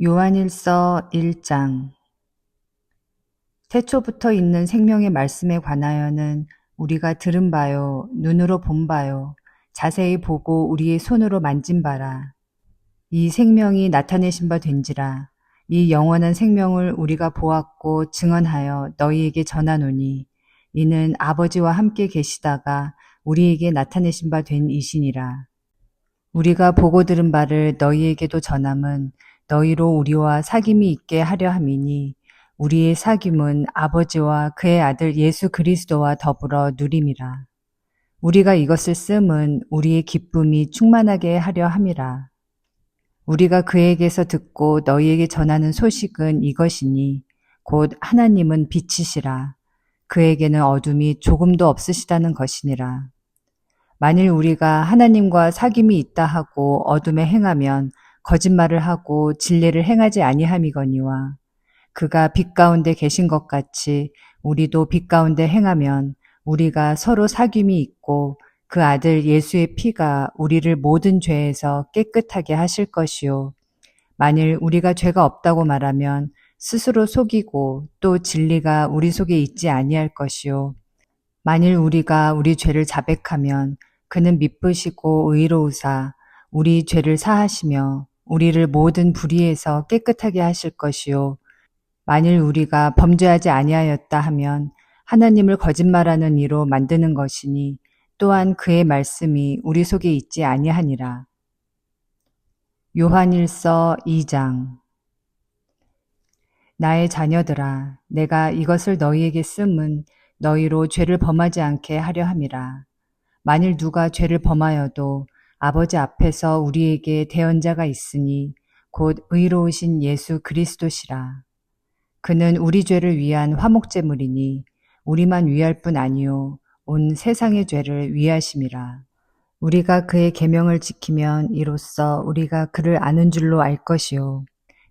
요한일서 1장. 태초부터 있는 생명의 말씀에 관하여는 우리가 들은 바요, 눈으로 본 바요, 자세히 보고 우리의 손으로 만진 바라. 이 생명이 나타내신 바 된지라. 이 영원한 생명을 우리가 보았고 증언하여 너희에게 전하노니 이는 아버지와 함께 계시다가 우리에게 나타내신 바 된 이시니라. 우리가 보고 들은 바를 너희에게도 전함은 너희로 우리와 사귐이 있게 하려 함이니 우리의 사귐은 아버지와 그의 아들 예수 그리스도와 더불어 누림이라. 우리가 이것을 씀은 우리의 기쁨이 충만하게 하려 함이라. 우리가 그에게서 듣고 너희에게 전하는 소식은 이것이니 곧 하나님은 빛이시라. 그에게는 어둠이 조금도 없으시다는 것이니라. 만일 우리가 하나님과 사귐이 있다 하고 어둠에 행하면 거짓말을 하고 진리를 행하지 아니함이거니와 그가 빛 가운데 계신 것 같이 우리도 빛 가운데 행하면 우리가 서로 사귐이 있고 그 아들 예수의 피가 우리를 모든 죄에서 깨끗하게 하실 것이요. 만일 우리가 죄가 없다고 말하면 스스로 속이고 또 진리가 우리 속에 있지 아니할 것이요. 만일 우리가 우리 죄를 자백하면 그는 미쁘시고 의로우사 우리 죄를 사하시며 우리를 모든 불의에서 깨끗하게 하실 것이요. 만일 우리가 범죄하지 아니하였다 하면 하나님을 거짓말하는 이로 만드는 것이니 또한 그의 말씀이 우리 속에 있지 아니하니라. 요한일서 2장. 나의 자녀들아, 내가 이것을 너희에게 씀은 너희로 죄를 범하지 않게 하려 함이라. 만일 누가 죄를 범하여도 아버지 앞에서 우리에게 대언자가 있으니 곧 의로우신 예수 그리스도시라. 그는 우리 죄를 위한 화목제물이니 우리만 위할 뿐 아니요 온 세상의 죄를 위하심이라. 우리가 그의 계명을 지키면 이로써 우리가 그를 아는 줄로 알 것이요.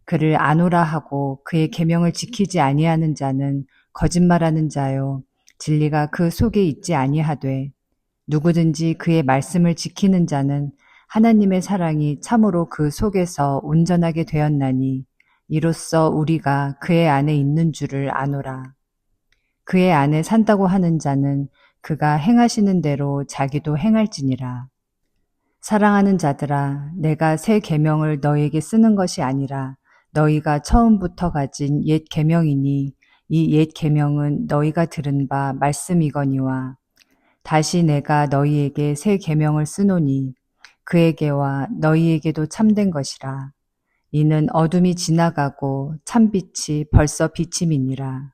그를 아노라 하고 그의 계명을 지키지 아니하는 자는 거짓말하는 자요. 진리가 그 속에 있지 아니하되 누구든지 그의 말씀을 지키는 자는 하나님의 사랑이 참으로 그 속에서 온전하게 되었나니 이로써 우리가 그의 안에 있는 줄을 아노라. 그의 안에 산다고 하는 자는 그가 행하시는 대로 자기도 행할지니라. 사랑하는 자들아, 내가 새 계명을 너희에게 쓰는 것이 아니라 너희가 처음부터 가진 옛 계명이니 이 옛 계명은 너희가 들은 바 말씀이거니와 다시 내가 너희에게 새 계명을 쓰노니 그에게와 너희에게도 참된 것이라. 이는 어둠이 지나가고 참빛이 벌써 비침이니라.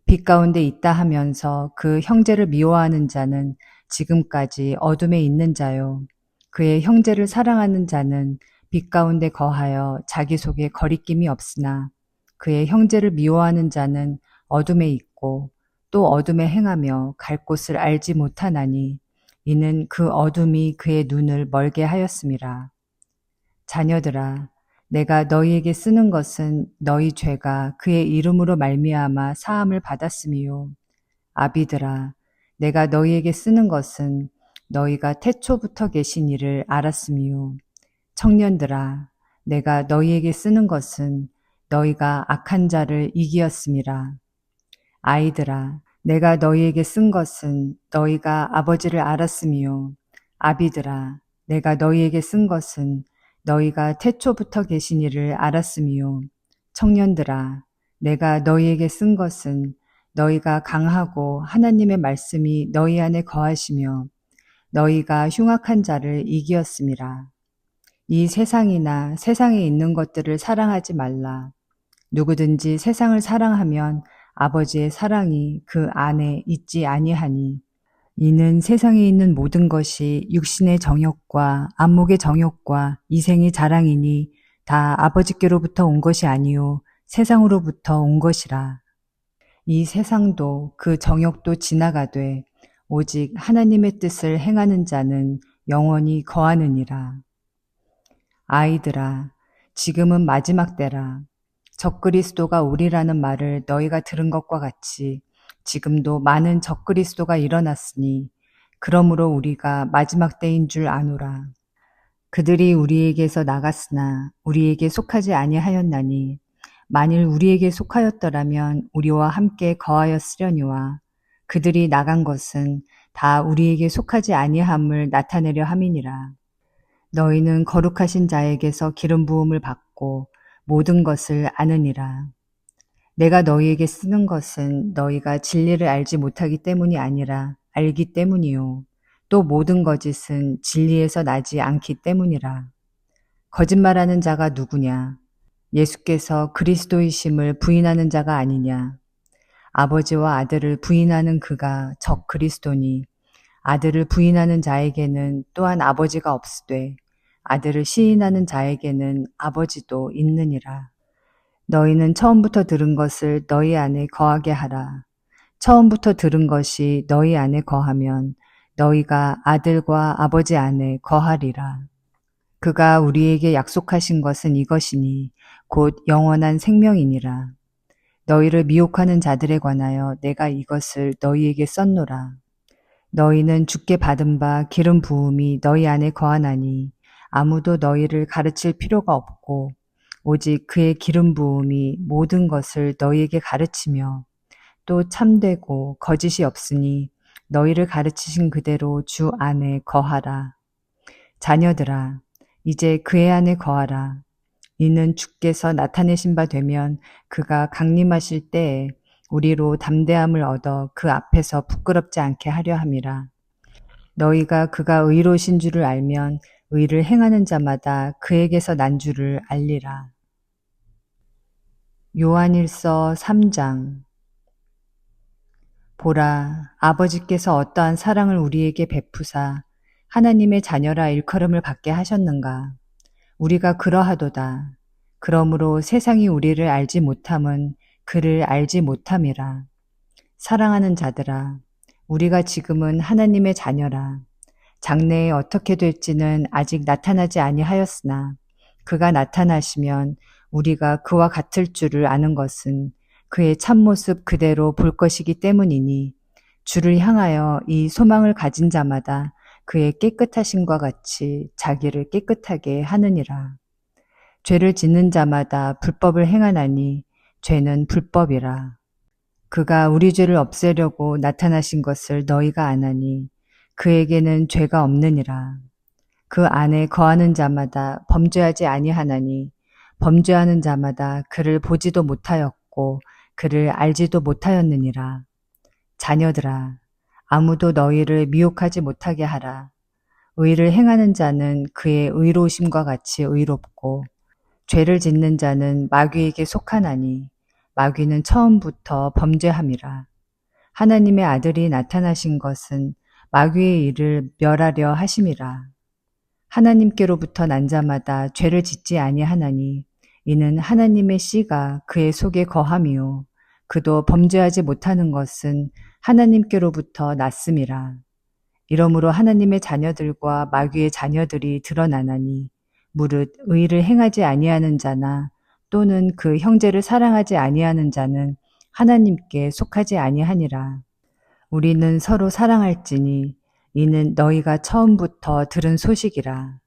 빛 가운데 있다 하면서 그 형제를 미워하는 자는 지금까지 어둠에 있는 자요. 그의 형제를 사랑하는 자는 빛 가운데 거하여 자기 속에 거리낌이 없으나 그의 형제를 미워하는 자는 어둠에 있고 또 어둠에 행하며 갈 곳을 알지 못하나니 이는 그 어둠이 그의 눈을 멀게 하였음이라. 자녀들아, 내가 너희에게 쓰는 것은 너희 죄가 그의 이름으로 말미암아 사함을 받았음이요. 아비들아, 내가 너희에게 쓰는 것은 너희가 태초부터 계신 이를 알았음이요. 청년들아, 내가 너희에게 쓰는 것은 너희가 악한 자를 이기었음이라. 아이들아, 내가 너희에게 쓴 것은 너희가 아버지를 알았음이요. 아비들아, 내가 너희에게 쓴 것은 너희가 태초부터 계신 이를 알았음이요. 청년들아, 내가 너희에게 쓴 것은 너희가 강하고 하나님의 말씀이 너희 안에 거하시며 너희가 흉악한 자를 이기었음이라. 이 세상이나 세상에 있는 것들을 사랑하지 말라. 누구든지 세상을 사랑하면 아버지의 사랑이 그 안에 있지 아니하니 이는 세상에 있는 모든 것이 육신의 정욕과 안목의 정욕과 이생의 자랑이니 다 아버지께로부터 온 것이 아니요 세상으로부터 온 것이라. 이 세상도 그 정욕도 지나가되 오직 하나님의 뜻을 행하는 자는 영원히 거하느니라. 아이들아, 지금은 마지막 때라. 적그리스도가 오리라는 말을 너희가 들은 것과 같이 지금도 많은 적그리스도가 일어났으니 그러므로 우리가 마지막 때인 줄 아노라. 그들이 우리에게서 나갔으나 우리에게 속하지 아니하였나니 만일 우리에게 속하였더라면 우리와 함께 거하였으려니와 그들이 나간 것은 다 우리에게 속하지 아니함을 나타내려 함이니라. 너희는 거룩하신 자에게서 기름 부음을 받고 모든 것을 아느니라. 내가 너희에게 쓰는 것은 너희가 진리를 알지 못하기 때문이 아니라 알기 때문이요. 또 모든 거짓은 진리에서 나지 않기 때문이라. 거짓말하는 자가 누구냐? 예수께서 그리스도이심을 부인하는 자가 아니냐? 아버지와 아들을 부인하는 그가 적 그리스도니 아들을 부인하는 자에게는 또한 아버지가 없으되 아들을 시인하는 자에게는 아버지도 있느니라. 너희는 처음부터 들은 것을 너희 안에 거하게 하라. 처음부터 들은 것이 너희 안에 거하면 너희가 아들과 아버지 안에 거하리라. 그가 우리에게 약속하신 것은 이것이니 곧 영원한 생명이니라. 너희를 미혹하는 자들에 관하여 내가 이것을 너희에게 썼노라. 너희는 주께 받은 바 기름 부음이 너희 안에 거하나니 아무도 너희를 가르칠 필요가 없고 오직 그의 기름 부음이 모든 것을 너희에게 가르치며 또 참되고 거짓이 없으니 너희를 가르치신 그대로 주 안에 거하라. 자녀들아, 이제 그의 안에 거하라. 이는 주께서 나타내신 바 되면 그가 강림하실 때에 우리로 담대함을 얻어 그 앞에서 부끄럽지 않게 하려 함이라. 너희가 그가 의로우신 줄을 알면 의를 행하는 자마다 그에게서 난 줄을 알리라. 요한일서 3장. 보라, 아버지께서 어떠한 사랑을 우리에게 베푸사 하나님의 자녀라 일컬음을 받게 하셨는가. 우리가 그러하도다. 그러므로 세상이 우리를 알지 못함은 그를 알지 못함이라. 사랑하는 자들아, 우리가 지금은 하나님의 자녀라. 장래에 어떻게 될지는 아직 나타나지 아니하였으나 그가 나타나시면 우리가 그와 같을 줄을 아는 것은 그의 참모습 그대로 볼 것이기 때문이니 주를 향하여 이 소망을 가진 자마다 그의 깨끗하심과 같이 자기를 깨끗하게 하느니라. 죄를 짓는 자마다 불법을 행하나니 죄는 불법이라. 그가 우리 죄를 없애려고 나타나신 것을 너희가 아나니 그에게는 죄가 없느니라. 그 안에 거하는 자마다 범죄하지 아니하나니 범죄하는 자마다 그를 보지도 못하였고 그를 알지도 못하였느니라. 자녀들아, 아무도 너희를 미혹하지 못하게 하라. 의를 행하는 자는 그의 의로우심과 같이 의롭고 죄를 짓는 자는 마귀에게 속하나니 마귀는 처음부터 범죄함이라. 하나님의 아들이 나타나신 것은 마귀의 일을 멸하려 하심이라. 하나님께로부터 난 자마다 죄를 짓지 아니하나니 이는 하나님의 씨가 그의 속에 거함이요 그도 범죄하지 못하는 것은 하나님께로부터 났음이라. 이러므로 하나님의 자녀들과 마귀의 자녀들이 드러나나니 무릇 의를 행하지 아니하는 자나 또는 그 형제를 사랑하지 아니하는 자는 하나님께 속하지 아니하니라. 우리는 서로 사랑할지니 이는 너희가 처음부터 들은 소식이라.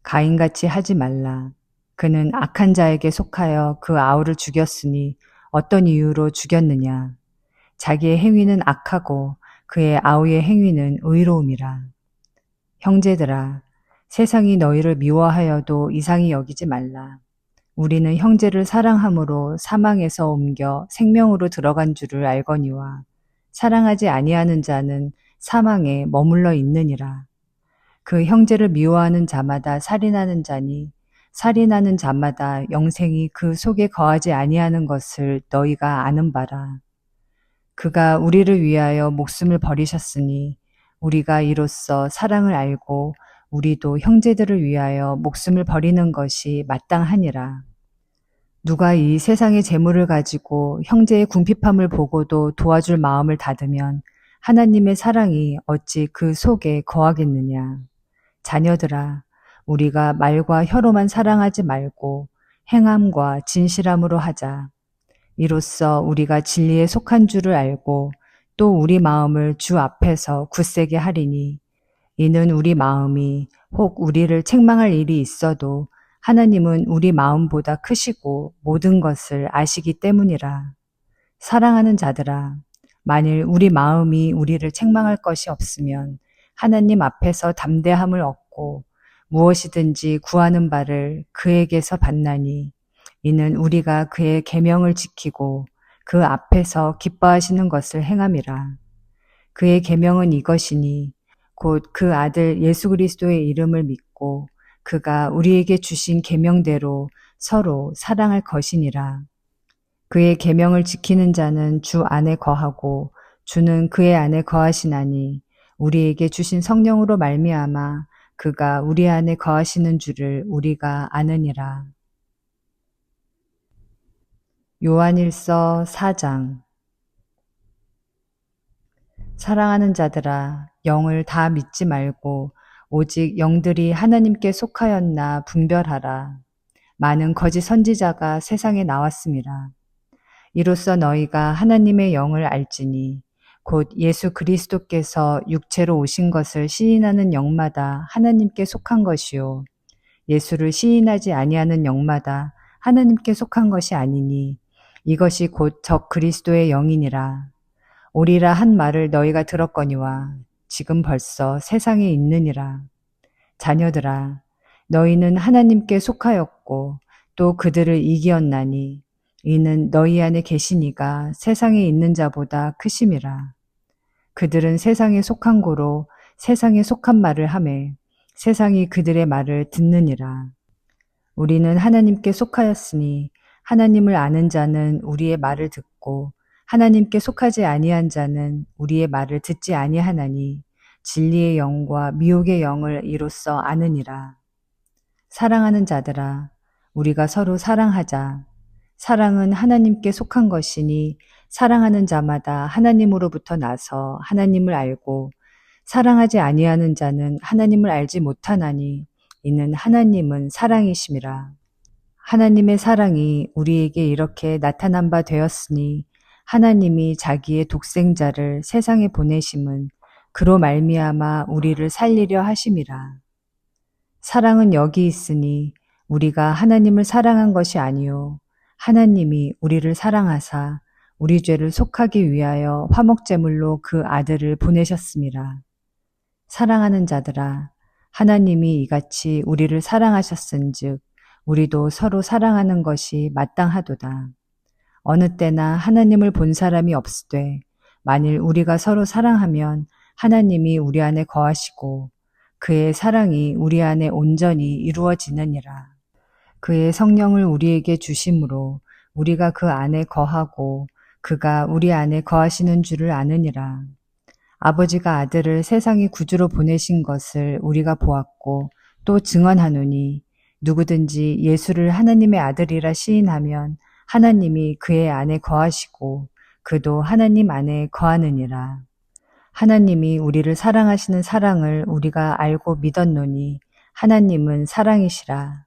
가인같이 하지 말라. 그는 악한 자에게 속하여 그 아우를 죽였으니 어떤 이유로 죽였느냐. 자기의 행위는 악하고 그의 아우의 행위는 의로움이라. 형제들아, 세상이 너희를 미워하여도 이상히 여기지 말라. 우리는 형제를 사랑함으로 사망에서 옮겨 생명으로 들어간 줄을 알거니와 사랑하지 아니하는 자는 사망에 머물러 있느니라. 그 형제를 미워하는 자마다 살인하는 자니 살인하는 자마다 영생이 그 속에 거하지 아니하는 것을 너희가 아는 바라. 그가 우리를 위하여 목숨을 버리셨으니 우리가 이로써 사랑을 알고 우리도 형제들을 위하여 목숨을 버리는 것이 마땅하니라. 누가 이 세상의 재물을 가지고 형제의 궁핍함을 보고도 도와줄 마음을 닫으면 하나님의 사랑이 어찌 그 속에 거하겠느냐. 자녀들아, 우리가 말과 혀로만 사랑하지 말고 행함과 진실함으로 하자. 이로써 우리가 진리에 속한 줄을 알고 또 우리 마음을 주 앞에서 굳세게 하리니 이는 우리 마음이 혹 우리를 책망할 일이 있어도 하나님은 우리 마음보다 크시고 모든 것을 아시기 때문이라. 사랑하는 자들아, 만일 우리 마음이 우리를 책망할 것이 없으면 하나님 앞에서 담대함을 얻고 무엇이든지 구하는 바를 그에게서 받나니 이는 우리가 그의 계명을 지키고 그 앞에서 기뻐하시는 것을 행함이라. 그의 계명은 이것이니 곧 그 아들 예수 그리스도의 이름을 믿고 그가 우리에게 주신 계명대로 서로 사랑할 것이니라. 그의 계명을 지키는 자는 주 안에 거하고 주는 그의 안에 거하시나니 우리에게 주신 성령으로 말미암아 그가 우리 안에 거하시는 줄을 우리가 아느니라. 요한일서 4장. 사랑하는 자들아, 영을 다 믿지 말고 오직 영들이 하나님께 속하였나 분별하라. 많은 거짓 선지자가 세상에 나왔습니다. 이로써 너희가 하나님의 영을 알지니 곧 예수 그리스도께서 육체로 오신 것을 시인하는 영마다 하나님께 속한 것이요 예수를 시인하지 아니하는 영마다 하나님께 속한 것이 아니니 이것이 곧 적 그리스도의 영이니라. 오리라 한 말을 너희가 들었거니와 지금 벌써 세상에 있느니라. 자녀들아, 너희는 하나님께 속하였고 또 그들을 이기었나니 이는 너희 안에 계시니가 세상에 있는 자보다 크심이라. 그들은 세상에 속한 고로 세상에 속한 말을 하매 세상이 그들의 말을 듣느니라. 우리는 하나님께 속하였으니 하나님을 아는 자는 우리의 말을 듣고 하나님께 속하지 아니한 자는 우리의 말을 듣지 아니하나니 진리의 영과 미혹의 영을 이로써 아느니라. 사랑하는 자들아, 우리가 서로 사랑하자. 사랑은 하나님께 속한 것이니 사랑하는 자마다 하나님으로부터 나서 하나님을 알고 사랑하지 아니하는 자는 하나님을 알지 못하나니 이는 하나님은 사랑이심이라. 하나님의 사랑이 우리에게 이렇게 나타난 바 되었으니 하나님이 자기의 독생자를 세상에 보내심은 그로 말미암아 우리를 살리려 하심이라. 사랑은 여기 있으니 우리가 하나님을 사랑한 것이 아니요 하나님이 우리를 사랑하사 우리 죄를 속하기 위하여 화목제물로 그 아들을 보내셨습니다. 사랑하는 자들아, 하나님이 이같이 우리를 사랑하셨은즉 우리도 서로 사랑하는 것이 마땅하도다. 어느 때나 하나님을 본 사람이 없으되 만일 우리가 서로 사랑하면 하나님이 우리 안에 거하시고 그의 사랑이 우리 안에 온전히 이루어지느니라. 그의 성령을 우리에게 주심으로 우리가 그 안에 거하고 그가 우리 안에 거하시는 줄을 아느니라. 아버지가 아들을 세상의 구주로 보내신 것을 우리가 보았고 또 증언하노니 누구든지 예수를 하나님의 아들이라 시인하면 하나님이 그의 안에 거하시고 그도 하나님 안에 거하느니라. 하나님이 우리를 사랑하시는 사랑을 우리가 알고 믿었노니 하나님은 사랑이시라.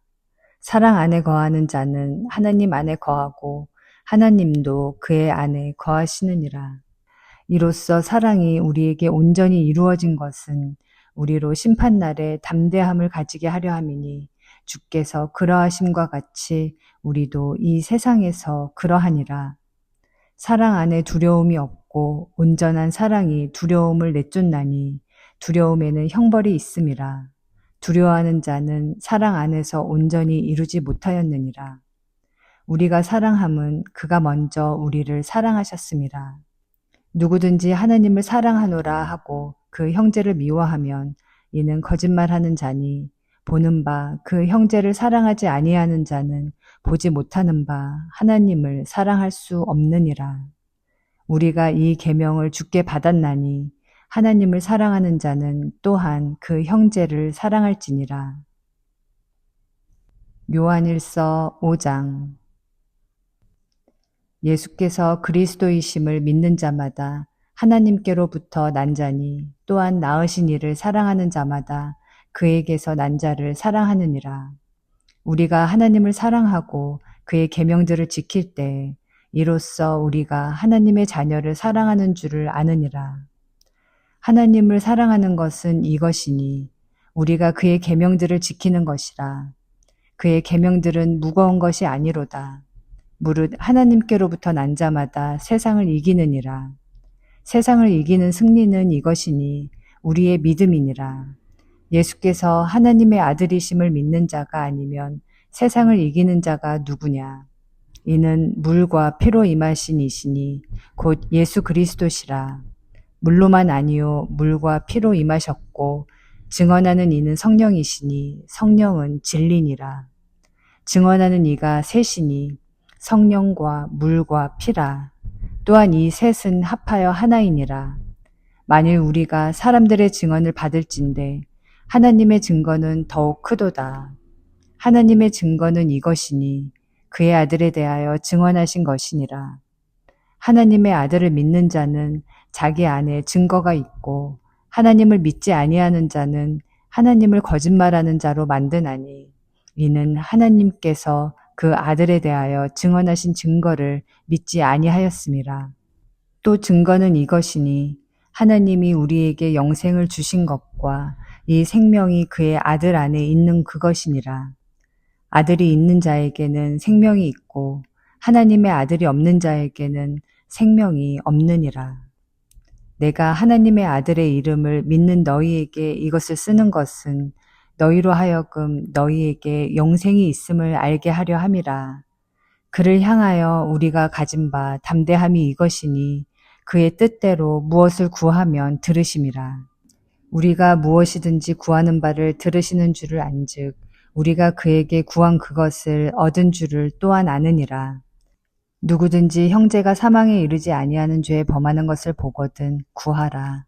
사랑 안에 거하는 자는 하나님 안에 거하고 하나님도 그의 안에 거하시느니라. 이로써 사랑이 우리에게 온전히 이루어진 것은 우리로 심판날에 담대함을 가지게 하려 함이니 주께서 그러하심과 같이 우리도 이 세상에서 그러하니라. 사랑 안에 두려움이 없고 온전한 사랑이 두려움을 내쫓나니 두려움에는 형벌이 있음이라. 두려워하는 자는 사랑 안에서 온전히 이루지 못하였느니라. 우리가 사랑함은 그가 먼저 우리를 사랑하셨음이라. 누구든지 하나님을 사랑하노라 하고 그 형제를 미워하면 이는 거짓말하는 자니 보는 바 그 형제를 사랑하지 아니하는 자는 보지 못하는 바 하나님을 사랑할 수 없느니라. 우리가 이 계명을 주께 받았나니 하나님을 사랑하는 자는 또한 그 형제를 사랑할지니라. 요한일서 5장. 예수께서 그리스도이심을 믿는 자마다 하나님께로부터 난 자니 또한 낳으신 이를 사랑하는 자마다 그에게서 난 자를 사랑하느니라. 우리가 하나님을 사랑하고 그의 계명들을 지킬 때 이로써 우리가 하나님의 자녀를 사랑하는 줄을 아느니라. 하나님을 사랑하는 것은 이것이니 우리가 그의 계명들을 지키는 것이라. 그의 계명들은 무거운 것이 아니로다. 무릇 하나님께로부터 난 자마다 세상을 이기느니라. 세상을 이기는 승리는 이것이니 우리의 믿음이니라. 예수께서 하나님의 아들이심을 믿는 자가 아니면 세상을 이기는 자가 누구냐? 이는 물과 피로 임하신 이시니 곧 예수 그리스도시라. 물로만 아니요 물과 피로 임하셨고 증언하는 이는 성령이시니 성령은 진리니라. 증언하는 이가 셋이니 성령과 물과 피라. 또한 이 셋은 합하여 하나이니라. 만일 우리가 사람들의 증언을 받을진대 하나님의 증거는 더욱 크도다. 하나님의 증거는 이것이니 그의 아들에 대하여 증언하신 것이니라. 하나님의 아들을 믿는 자는 자기 안에 증거가 있고 하나님을 믿지 아니하는 자는 하나님을 거짓말하는 자로 만드나니 이는 하나님께서 그 아들에 대하여 증언하신 증거를 믿지 아니하였음이라. 또 증거는 이것이니 하나님이 우리에게 영생을 주신 것과 이 생명이 그의 아들 안에 있는 그것이니라. 아들이 있는 자에게는 생명이 있고 하나님의 아들이 없는 자에게는 생명이 없느니라. 내가 하나님의 아들의 이름을 믿는 너희에게 이것을 쓰는 것은 너희로 하여금 너희에게 영생이 있음을 알게 하려 함이라. 그를 향하여 우리가 가진 바 담대함이 이것이니 그의 뜻대로 무엇을 구하면 들으심이라. 우리가 무엇이든지 구하는 바를 들으시는 줄을 안즉 우리가 그에게 구한 그것을 얻은 줄을 또한 아느니라. 누구든지 형제가 사망에 이르지 아니하는 죄에 범하는 것을 보거든 구하라.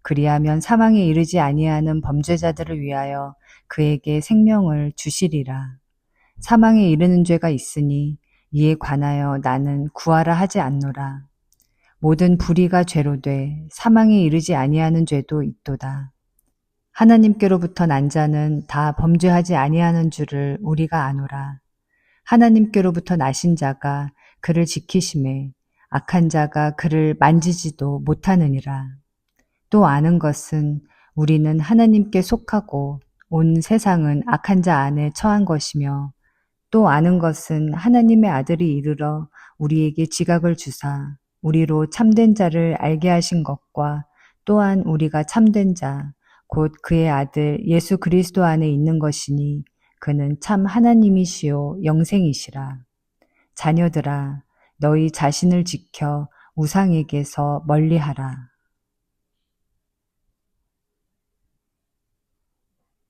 그리하면 사망에 이르지 아니하는 범죄자들을 위하여 그에게 생명을 주시리라. 사망에 이르는 죄가 있으니 이에 관하여 나는 구하라 하지 않노라. 모든 불의가 죄로 돼 사망에 이르지 아니하는 죄도 있도다. 하나님께로부터 난 자는 다 범죄하지 아니하는 줄을 우리가 아노라. 하나님께로부터 나신 자가 그를 지키심에 악한 자가 그를 만지지도 못하느니라. 또 아는 것은 우리는 하나님께 속하고 온 세상은 악한 자 안에 처한 것이며 또 아는 것은 하나님의 아들이 이르러 우리에게 지각을 주사 우리로 참된 자를 알게 하신 것과 또한 우리가 참된 자, 곧 그의 아들 예수 그리스도 안에 있는 것이니 그는 참 하나님이시요 영생이시라. 자녀들아, 너희 자신을 지켜 우상에게서 멀리하라.